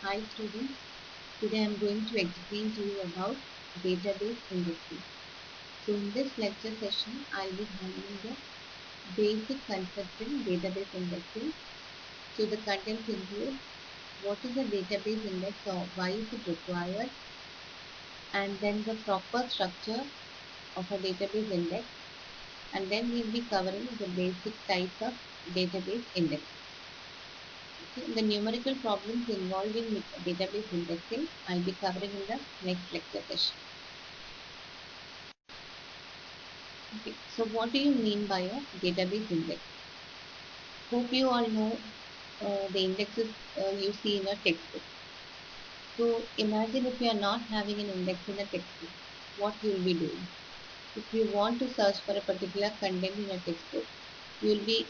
Hi students, today I am going to explain to you about database indexing. So in this lecture session, I will be handling the basic concept in database indexing. So the contents include what is a database index or why is it required, and then the proper structure of a database index, and then we will be covering the basic types of database indexing. Okay, the numerical problems involved in database indexing I will be covering in the next lecture session. Okay, so what do you mean by a database index? Hope you all know the indexes you see in a textbook. So imagine if you are not having an index in a textbook, what you will be doing? If you want to search for a particular content in a textbook, you will be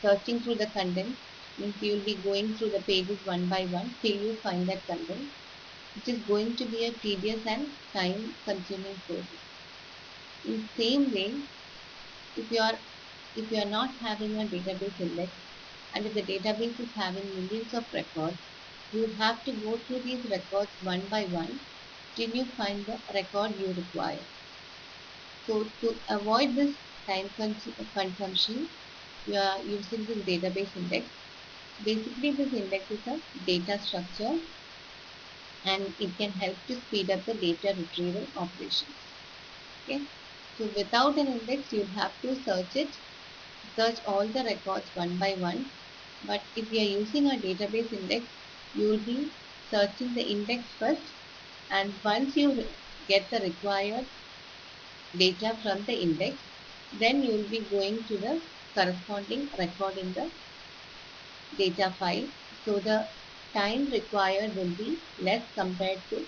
searching through the content, means you will be going through the pages one by one till you find that content, which is going to be a tedious and time consuming process. In same way, if you are if you are not having a database index, and if the database is having millions of records, you have to go through these records one by one till you find the record you require. So to avoid this time consumption, you are using this database index. Basically, this index is a data structure and it can help to speed up the data retrieval operations. Okay. So without an index, you have to search all the records one by one. But if you are using a database index, you will be searching the index first, and once you get the required data from the index, then you will be going to the corresponding record in the data file. So the time required will be less compared to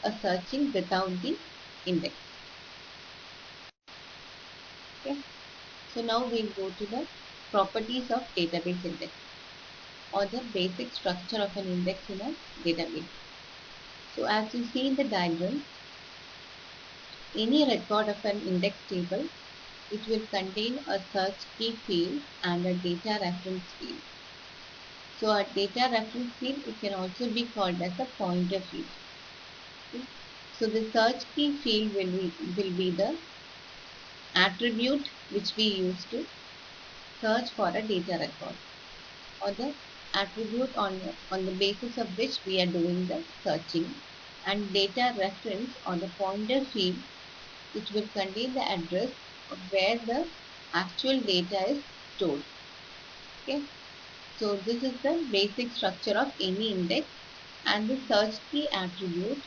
a searching without the index. Okay. So now we'll go to the properties of database index, or the basic structure of an index in a database. So as you see in the diagram, any record of an index table, it will contain a search key field and a data reference field. So a data reference field, it can also be called as a pointer field. Okay. So the search key field will be the attribute which we use to search for a data record, or the attribute on the basis of which we are doing the searching, and data reference or the pointer field, which will contain the address of where the actual data is stored. Okay, so this is the basic structure of any index, and the search key attribute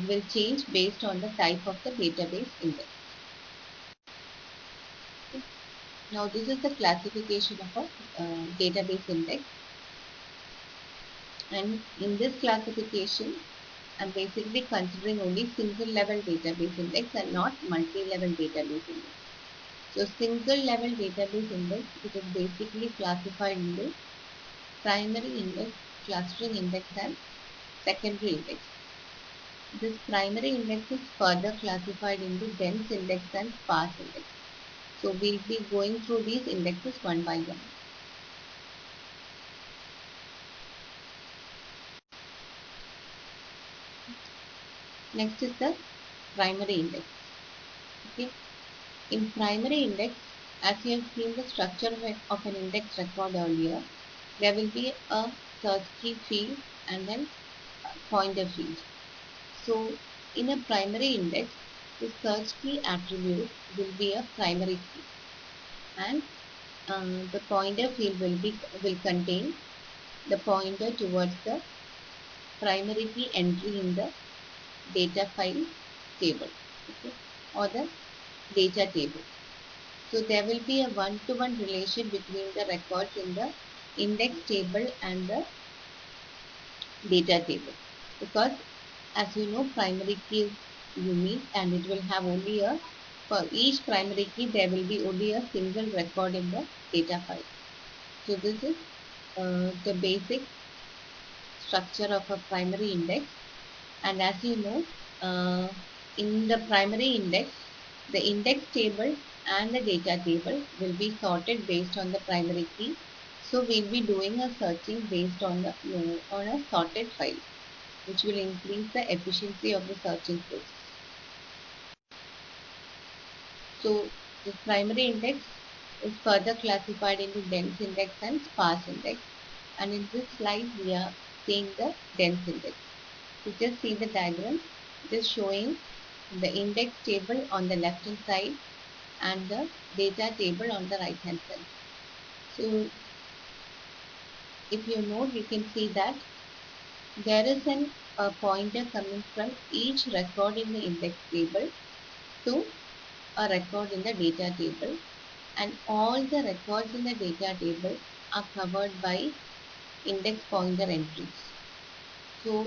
will change based on the type of the database index. Okay. Now this is the classification of a database index, and in this classification I'm basically considering only single level database index and not multi-level database index. So single level database index, it is basically classified into primary index, clustering index and secondary index. This primary index is further classified into dense index and sparse index. So we'll be going through these indexes one by one. Next is the primary index. Okay. In primary index, as you have seen the structure of an index record earlier, there will be a search key field and then pointer field. So in a primary index, the search key attribute will be a primary key, and the pointer field will contain the pointer towards the primary key entry in the data file table, okay, or the data table. So there will be a one-to-one relation between the records in the index table and the data table, because as you know, primary key is unique and it will have only for each primary key there will be only a single record in the data file. So this is the basic structure of a primary index, and as you know, in the primary index, the index table and the data table will be sorted based on the primary key. So we'll be doing a searching based on the on a sorted file, which will increase the efficiency of the searching process. So the primary index is further classified into dense index and sparse index. And in this slide, we are seeing the dense index. So just see the diagram. It is showing the index table on the left hand side and the data table on the right hand side. So if you note, you can see that there is a pointer coming from each record in the index table to a record in the data table, and all the records in the data table are covered by index pointer entries. So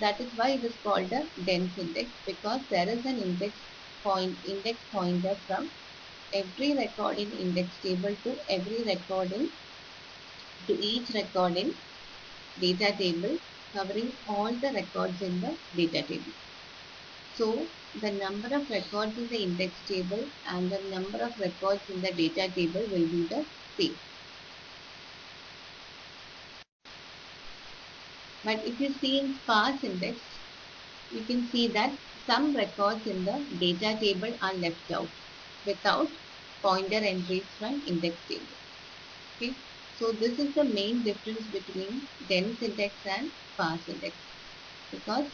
that is why it is called a dense index, because there is an index pointer from every record in index table to every record in to each record in data table, covering all the records in the data table. So the number of records in the index table and the number of records in the data table will be the same. But if you see in sparse index, you can see that some records in the data table are left out without pointer entries from index table. Okay, so this is the main difference between dense index and sparse index, because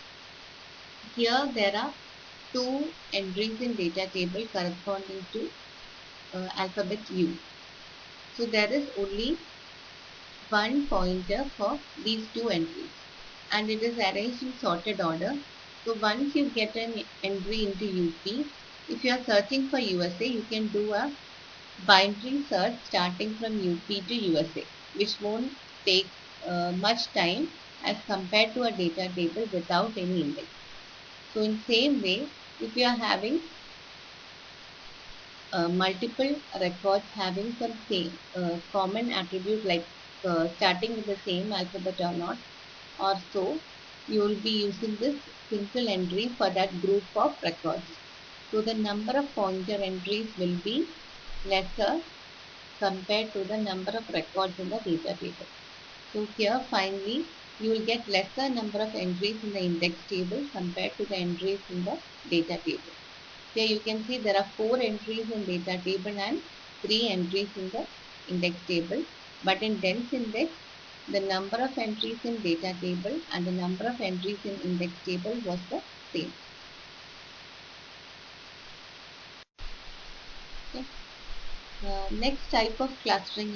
here there are two entries in data table corresponding to alphabet U. So there is only one pointer for these two entries, and it is arranged in sorted order. So once you get an entry into UP, if you are searching for USA, you can do a binary search starting from UP to USA, which won't take much time as compared to a data table without any index. So in same way, if you are having multiple records having some same common attribute, like starting with the same alphabet or not, or so, you will be using this single entry for that group of records. So the number of pointer entries will be lesser compared to the number of records in the data table. So here finally you will get lesser number of entries in the index table compared to the entries in the data table. Here you can see there are 4 entries in data table and 3 entries in the index table. But in dense index, the number of entries in data table and the number of entries in index table was the same. Okay. Next type of clustering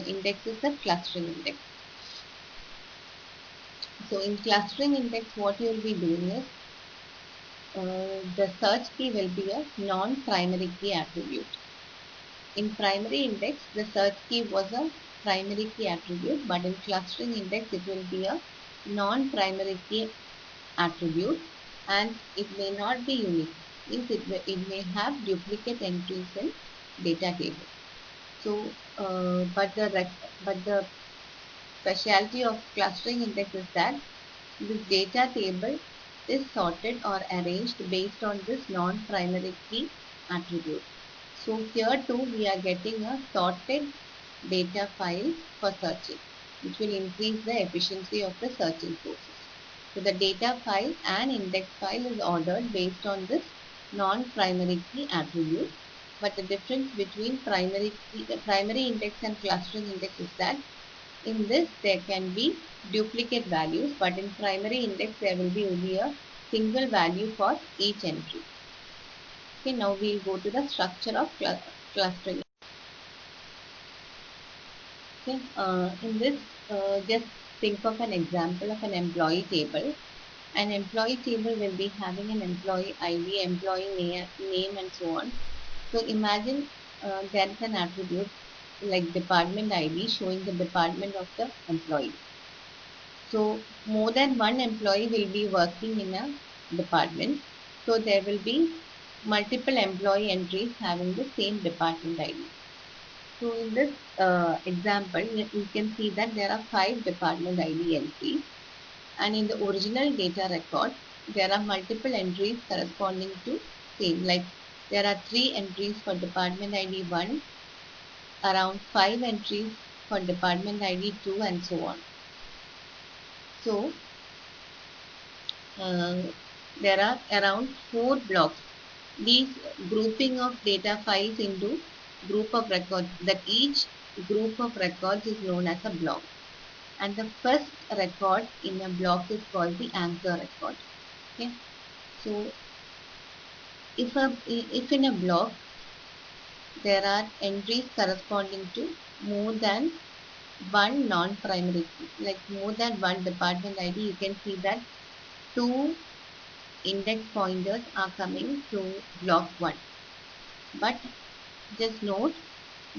index is the clustering index. So in clustering index, what you will be doing is the search key will be a non-primary key attribute. In primary index, the search key was a primary key attribute, but in clustering index, it will be a non-primary key attribute, and it may not be unique. Means it may have duplicate entries in data table. So, but the specialty of clustering index is that this data table is sorted or arranged based on this non-primary key attribute. So here too we are getting a sorted data file for searching, which will increase the efficiency of the searching process. So the data file and index file is ordered based on this non-primary key attribute. But the difference between primary index and clustering index is that in this there can be duplicate values, but in primary index there will be only a single value for each entry. Okay, now we'll go to the structure of clustering. Okay, in this, just think of an example of an employee table. An employee table will be having an employee ID, employee name and so on. So imagine there is an attribute like department ID showing the department of the employee. So more than one employee will be working in a department. So there will be multiple employee entries having the same department ID. So in this example, you can see that there are 5 department ID entries, and in the original data record, there are multiple entries corresponding to same. Like there are 3 entries for department ID 1, around 5 entries for department ID 2 and so on. So there are around 4 blocks. These grouping of data files into group of records, that each group of records is known as a block. And the first record in a block is called the anchor record. Okay. So if in a block there are entries corresponding to more than one non-primary key, like more than one department ID, you can see that two index pointers are coming to block 1. But just note,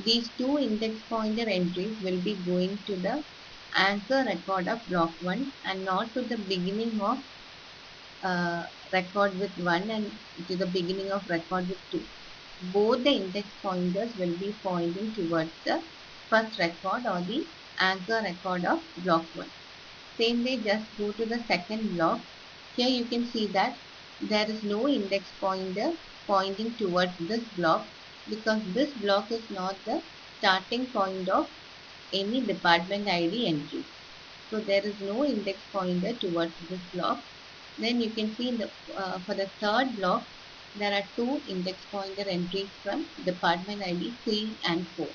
these two index pointer entries will be going to the anchor record of block 1 and not to the beginning of record with 1 and to the beginning of record with 2. Both the index pointers will be pointing towards the first record or the anchor record of block 1. Same way, just go to the second block. Here you can see that there is no index pointer pointing towards this block because this block is not the starting point of any department ID entry. So there is no index pointer towards this block. Then you can see in the for the third block there are two index pointer entries from department ID 3 and 4.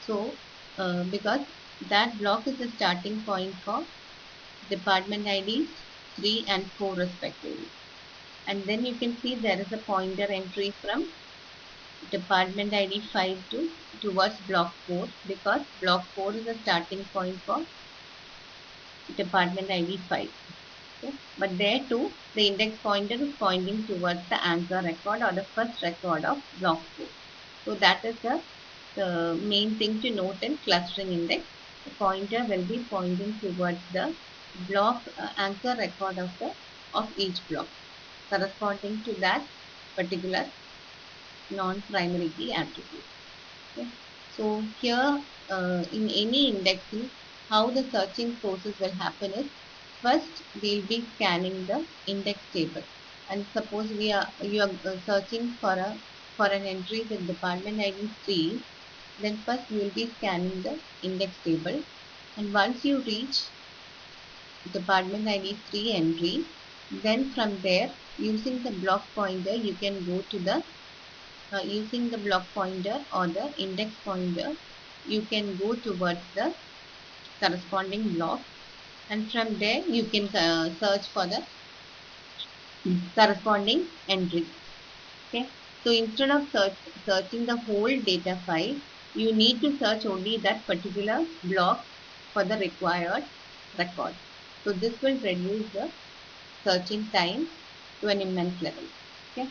So because that block is the starting point for department IDs 3 and 4 respectively. And then you can see there is a pointer entry from department ID 5 towards block 4 because block 4 is the starting point for department ID 5. Okay. But there too, the index pointer is pointing towards the anchor record or the first record of block 4. So that is the main thing to note in clustering index. The pointer will be pointing towards the block anchor record of each block corresponding to that particular non-primary key attribute. Okay. So here in any indexing, how the searching process will happen is first we'll be scanning the index table, and suppose you are searching for an entry with department ID 3, then first you will be scanning the index table, and once you reach department ID 3 entry, then from there using the block pointer you can go to the using the block pointer or the index pointer you can go towards the corresponding block, and from there you can search for the corresponding entry. Okay, so instead of searching the whole data file, you need to search only that particular block for the required record. So this will reduce the searching time to an immense level. Okay.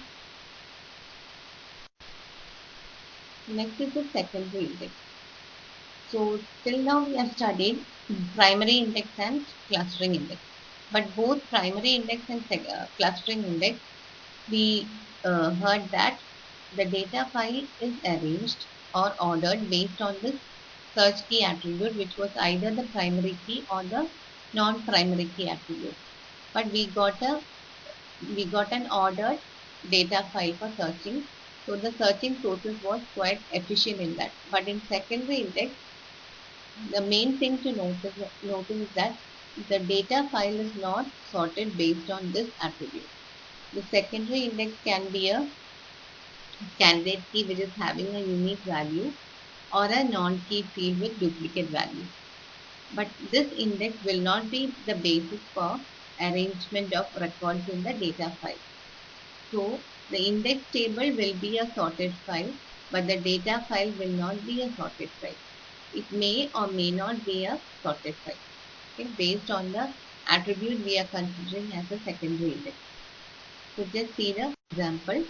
Next is the secondary index. So till now we have studied primary index and clustering index. But both primary index and clustering index, we heard that the data file is arranged or ordered based on this search key attribute, which was either the primary key or the non-primary key attribute. But we got an ordered data file for searching. So the searching process was quite efficient in that. But in secondary index, the main thing to notice is that the data file is not sorted based on this attribute. The secondary index can be a candidate key which is having a unique value or a non-key field with duplicate value. But this index will not be the basis for arrangement of records in the data file. So the index table will be a sorted file, but the data file will not be a sorted file. It may or may not be a sorted file, okay, based on the attribute we are considering as a secondary index. So just see the example.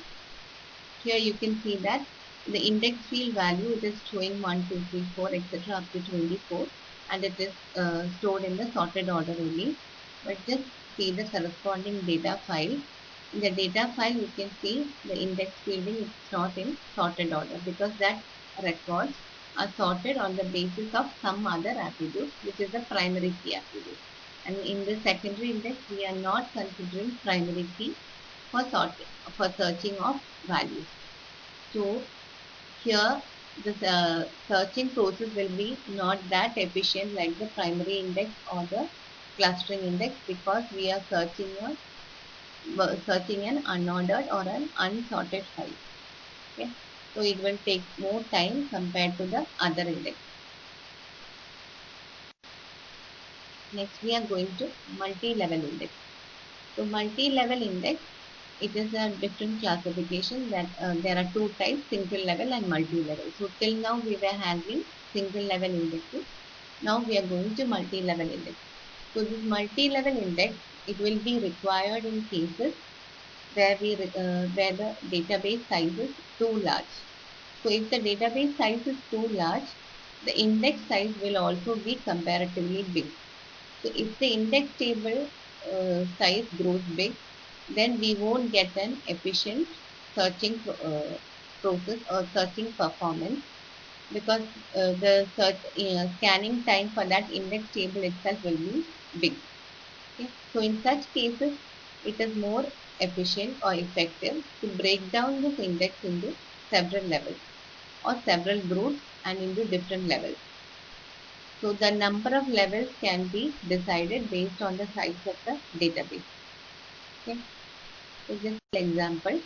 Here you can see that the index field value, it is showing 1, 2, 3, 4, etc. up to 24, and it is stored in the sorted order only. But just see the corresponding data file. In the data file you can see the index fielding is not in sorted order because that records are sorted on the basis of some other attribute, which is the primary key attribute. And in the secondary index we are not considering primary key for searching of values. So here the searching process will be not that efficient like the primary index or the clustering index, because we are searching an unordered or an unsorted file. Okay, so it will take more time compared to the other index. Next, we are going to multi-level index. So multi-level index, it is a different classification that there are two types, single level and multi-level. So till now we were handling single level indexes. Now we are going to multi-level index. So this multi-level index, it will be required in cases where the database size is too large. So if the database size is too large, the index size will also be comparatively big. So if the index table size grows big, then we won't get an efficient searching process or searching performance, because the scanning time for that index table itself will be big. Okay? So in such cases, it is more efficient or effective to break down this index into several levels or several groups and into different levels. So the number of levels can be decided based on the size of the database. Okay. So just an example.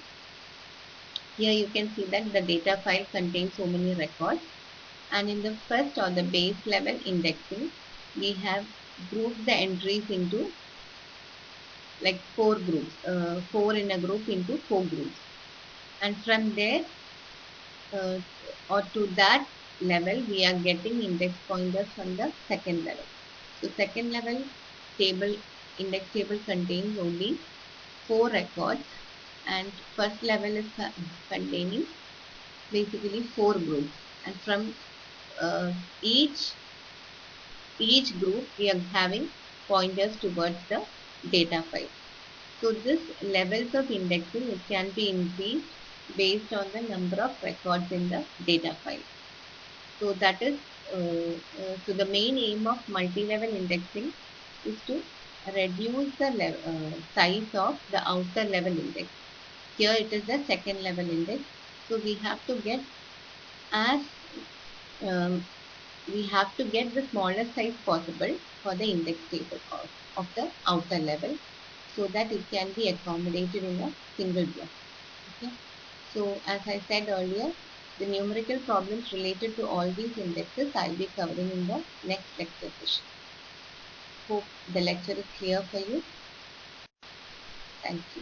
Here you can see that the data file contains so many records, and in the first or the base level indexing, we have grouped the entries into like four groups, four in a group into four groups, and from there uh, or to that level we are getting index pointers from the second level. So second level table index table contains only four records, and first level is containing basically four groups, and from uh, each group we are having pointers towards the data file. So this levels of indexing, it can be increased based on the number of records in the data file. So that is so the main aim of multi-level indexing is to reduce the size of the outer level index. Here it is the second level index. So as um, we have to get the smallest size possible for the index table of the outer level, so that it can be accommodated in a single block. Okay. So as I said earlier, the numerical problems related to all these indexes I'll be covering in the next lecture session. Hope the lecture is clear for you. Thank you.